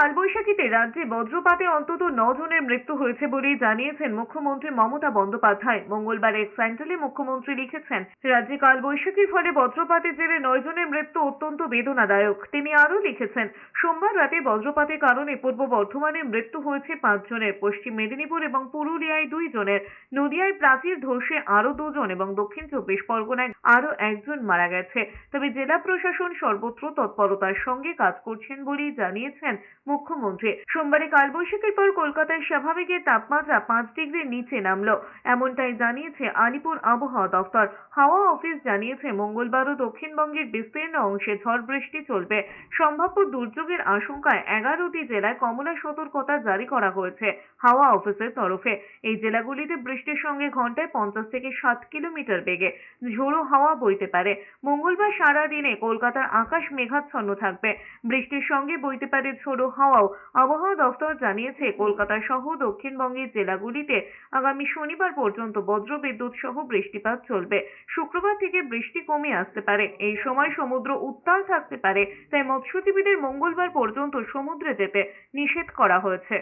কালবৈশাখীতে রাজ্যে বজ্রপাতে অন্তত 9 জনের মৃত্যু হয়েছে বলেই জানিয়েছেন মুখ্যমন্ত্রী মমতা বন্দ্যোপাধ্যায়। মঙ্গলবার এক স্যান্ডেলে মুখ্যমন্ত্রী লিখেছেন, রাজ্যে কালবৈশাখীর ফলে বজ্রপাতের জেরে 9 জনের মৃত্যু অত্যন্ত বেদনাদায়ক। তিনি আরও লিখেছেন, সোমবার রাতে বজ্রপাতের কারণে পূর্ব বর্ধমানে মৃত্যু হয়েছে 5 জনের, পশ্চিম মেদিনীপুর এবং পুরুলিয়ায় 2 জনের, নদিয়ায় প্রাচীর ধসে আরও 2 জন এবং দক্ষিণ 24 পরগনায় আরও 1 জন মারা গেছে। তবে জেলা প্রশাসন সর্বত্র তৎপরতার সঙ্গে কাজ করছেন বলেই জানিয়েছেন মুখ্যমন্ত্রী। সোমবারে কালবৈশাখীর পর কলকাতায় স্বাভাবিকের তাপমাত্রা 5 ডিগ্রির নিচে নামলো, এমনটাই জানিয়েছে আলিপুর আবহাওয়া দফতর। হাওয়া অফিস জানিয়েছে, মঙ্গলবারও দক্ষিণবঙ্গের বিস্তীর্ণ অংশে ঝড় বৃষ্টি চলবে। সম্ভাব্য দুর্যোগের আশঙ্কায় 11টি জেলায় কমলা সতর্কতা জারি করা হয়েছে হাওয়া অফিসের তরফে। এই জেলাগুলিতে বৃষ্টির সঙ্গে ঘন্টায় 50 থেকে 60 কিলোমিটার বেগে ঝোড়ো হাওয়া বইতে পারে। মঙ্গলবার সারা দিনে কলকাতার আকাশ মেঘাচ্ছন্ন থাকবে, বৃষ্টির সঙ্গে বইতে পারে ঝোড়ো হাওয়াও। আবহাওয়া দফতর জানিয়েছে, কলকাতা সহ দক্ষিণবঙ্গের জেলাগুলিতে আগামী শনিবার পর্যন্ত বজ্রবিদ্যুৎ সহ বৃষ্টিপাত চলবে। শুক্রবার থেকে বৃষ্টি কমে আসতে পারে। এই সময় সমুদ্র উত্তাল থাকতে পারে, তাই মৎস্যজীবীদের মঙ্গলবার পর্যন্ত সমুদ্রে যেতে নিষেধ করা হয়েছে।